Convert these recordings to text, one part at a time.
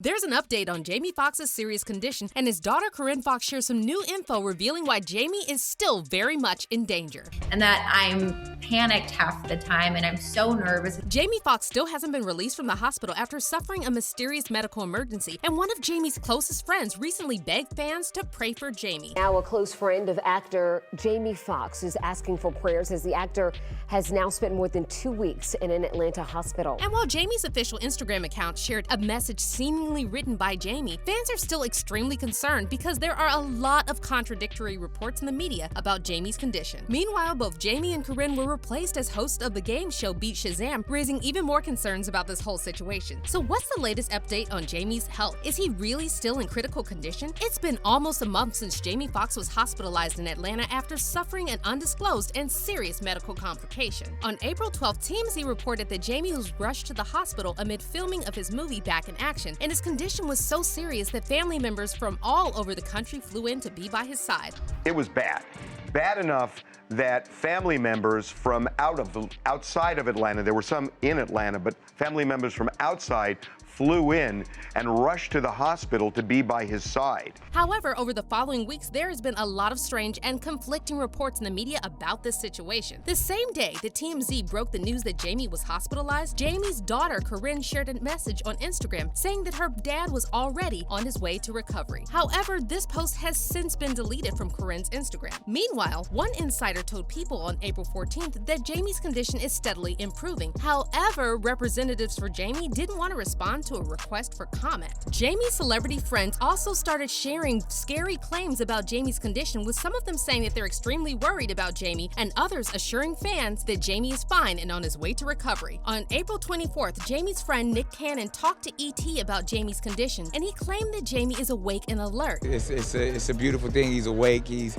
There's an update on Jamie Foxx's serious condition, and his daughter Corinne Foxx shares some new info revealing why Jamie is still very much in danger. And that I'm panicked half the time and I'm so nervous. Jamie Foxx still hasn't been released from the hospital after suffering a mysterious medical emergency, and one of Jamie's closest friends recently begged fans to pray for Jamie. Now a close friend of actor Jamie Foxx is asking for prayers as the actor has now spent more than 2 weeks in an Atlanta hospital. And while Jamie's official Instagram account shared a message seemingly written by Jamie, fans are still extremely concerned because there are a lot of contradictory reports in the media about Jamie's condition. Meanwhile, both Jamie and Corinne were replaced as hosts of the game show Beat Shazam, raising even more concerns about this whole situation. So what's the latest update on Jamie's health? Is he really still in critical condition? It's been almost a month since Jamie Foxx was hospitalized in Atlanta after suffering an undisclosed and serious medical complication. On April 12th, TMZ reported that Jamie was rushed to the hospital amid filming of his movie Back in Action, and his condition was so serious that family members from all over the country flew in to be by his side. It was bad. Bad enough that family members from outside of Atlanta, there were some in Atlanta, but family members from outside flew in and rushed to the hospital to be by his side. However, over the following weeks, there has been a lot of strange and conflicting reports in the media about this situation. The same day that TMZ broke the news that Jamie was hospitalized, Jamie's daughter Corinne shared a message on Instagram saying that her dad was already on his way to recovery. However, this post has since been deleted from Corinne's Instagram. Meanwhile, one insider told People on April 14th that Jamie's condition is steadily improving. However, representatives for Jamie didn't want to respond to a request for comment. Jamie's celebrity friends also started sharing scary claims about Jamie's condition, with some of them saying that they're extremely worried about Jamie and others assuring fans that Jamie is fine and on his way to recovery. On April 24th, Jamie's friend Nick Cannon talked to ET about Jamie's condition, and he claimed that Jamie is awake and alert. It's a beautiful thing. He's awake. He's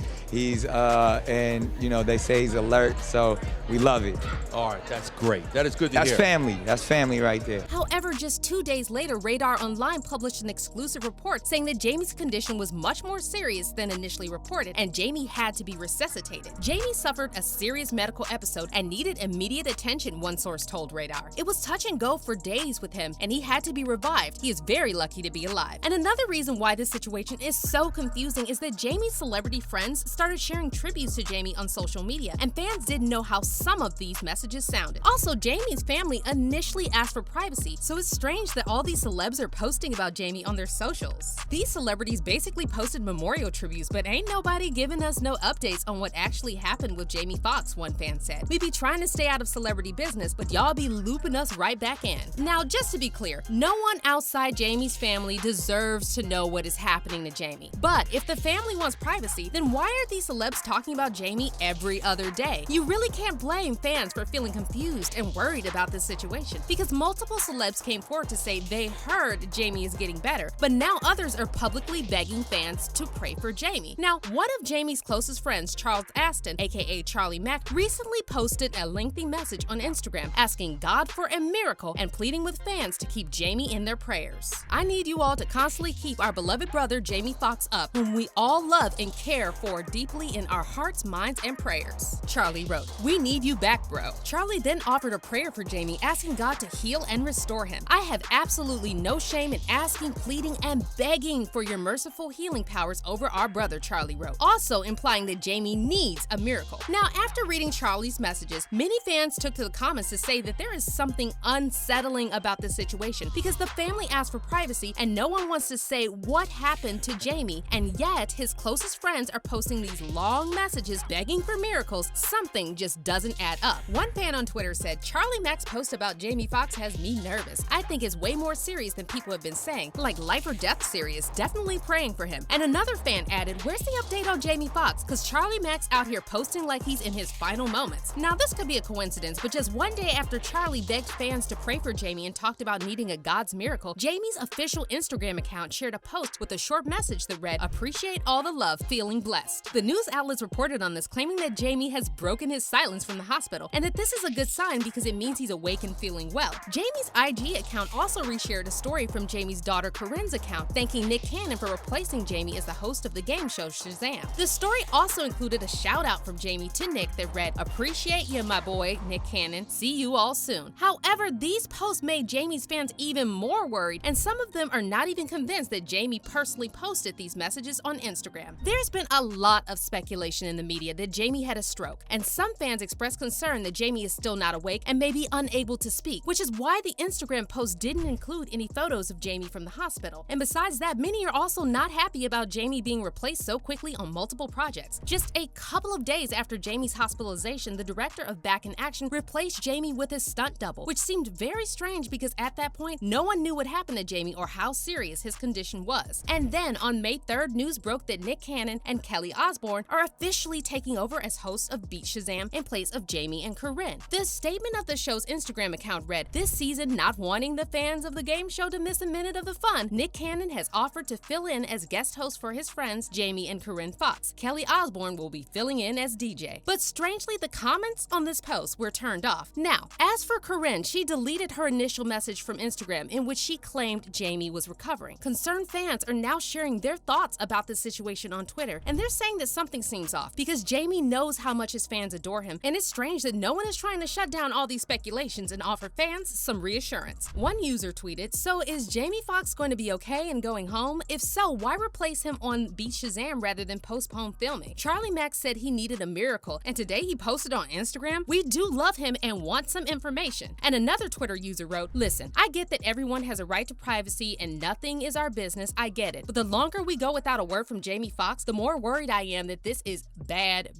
and you know, they say he's alert, so we love it. All right, that's great. That is good to hear. That's family. That's family right there. However, just 2 days later, Radar Online published an exclusive report saying that Jamie's condition was much more serious than initially reported, and Jamie had to be resuscitated. Jamie suffered a serious medical episode and needed immediate attention, one source told Radar. It was touch and go for days with him, and he had to be revived. He is very lucky to be alive. And another reason why this situation is so confusing is that Jamie's celebrity friends started sharing tributes to Jamie on social media, and fans didn't know how some of these messages sounded. Also, Jamie's family initially asked for privacy, so it's strange that all these celebs are posting about Jamie on their socials. These celebrities basically posted memorial tributes, but ain't nobody giving us no updates on what actually happened with Jamie Foxx, one fan said. We be trying to stay out of celebrity business, but y'all be looping us right back in. Now, just to be clear, no one outside Jamie's family deserves to know what is happening to Jamie. But if the family wants privacy, then why are these celebs talking about Jamie every other day? You really can't blame fans for feeling confused and worried about this situation, because multiple celebs came forward to say they heard Jamie is getting better, but now others are publicly begging fans to pray for Jamie. Now, one of Jamie's closest friends, Charles Aston, aka Charlie Mack, recently posted a lengthy message on Instagram asking God for a miracle and pleading with fans to keep Jamie in their prayers. I need you all to constantly keep our beloved brother Jamie Foxx up, whom we all love and care for deeply in our hearts, minds, and prayers. Charlie wrote, "We need you back, bro." Charlie then offered a prayer for Jamie, asking God to heal and restore him. "I have absolutely no shame in asking, pleading, and begging for your merciful healing powers over our brother," Charlie wrote, also implying that Jamie needs a miracle. Now, after reading Charlie's messages, many fans took to the comments to say that there is something unsettling about this situation because the family asked for privacy and no one wants to say what happened to Jamie, and yet his closest friends are posting these long messages begging for miracles. Something just doesn't add up. One fan on Twitter said, "Charlie Mack's post about Jamie Foxx has me nervous. I think it's way more serious than people have been saying, like life or death serious, definitely praying for him." And another fan added, "Where's the update on Jamie Foxx? Cause Charlie Mack's out here posting like he's in his final moments." Now, this could be a coincidence, but just one day after Charlie begged fans to pray for Jamie and talked about needing a God's miracle, Jamie's official Instagram account shared a post with a short message that read, "Appreciate all the love, feeling blessed." The news outlets reported on this, claiming that Jamie has broken his silence from the hospital, and that this is a good sign because it means he's awake and feeling well. Jamie's IG account also also reshared a story from Jamie's daughter Corinne's account, thanking Nick Cannon for replacing Jamie as the host of the game show Shazam. The story also included a shout out from Jamie to Nick that read, "Appreciate you, my boy, Nick Cannon. See you all soon." However, these posts made Jamie's fans even more worried, and some of them are not even convinced that Jamie personally posted these messages on Instagram. There's been a lot of speculation in the media that Jamie had a stroke, and some fans expressed concern that Jamie is still not awake and may be unable to speak, which is why the Instagram post didn't include any photos of Jamie from the hospital. And besides that, many are also not happy about Jamie being replaced so quickly on multiple projects. Just a couple of days after Jamie's hospitalization, the director of Back in Action replaced Jamie with his stunt double, which seemed very strange because at that point, no one knew what happened to Jamie or how serious his condition was. And then on May 3rd, news broke that Nick Cannon and Kelly Osbourne are officially taking over as hosts of Beat Shazam in place of Jamie and Corinne. The statement of the show's Instagram account read, "This season, not wanting the fans of the game show to miss a minute of the fun, Nick Cannon has offered to fill in as guest host for his friends Jamie and Corinne Foxx. Kelly Osbourne will be filling in as DJ." But strangely, the comments on this post were turned off. Now, as for Corinne, she deleted her initial message from Instagram in which she claimed Jamie was recovering. Concerned fans are now sharing their thoughts about the situation on Twitter, and they're saying that something seems off because Jamie knows how much his fans adore him, and it's strange that no one is trying to shut down all these speculations and offer fans some reassurance. One user tweeted, "So is Jamie Foxx going to be okay and going home? If so, why replace him on Beat Shazam rather than postpone filming?" Charlie Max said he needed a miracle, and today he posted on Instagram, "We do love him and want some information." And another Twitter user wrote, "Listen, I get that everyone has a right to privacy and nothing is our business, I get it. But the longer we go without a word from Jamie Foxx, the more worried I am that this is bad.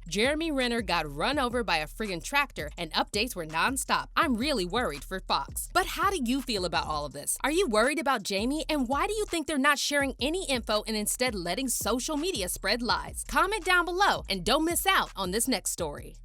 Jeremy Renner got run over by a friggin' tractor and updates were nonstop. I'm really worried for Fox." But how do you feel about all of this? Are you worried about Jamie? And why do you think they're not sharing any info and instead letting social media spread lies? Comment down below and don't miss out on this next story.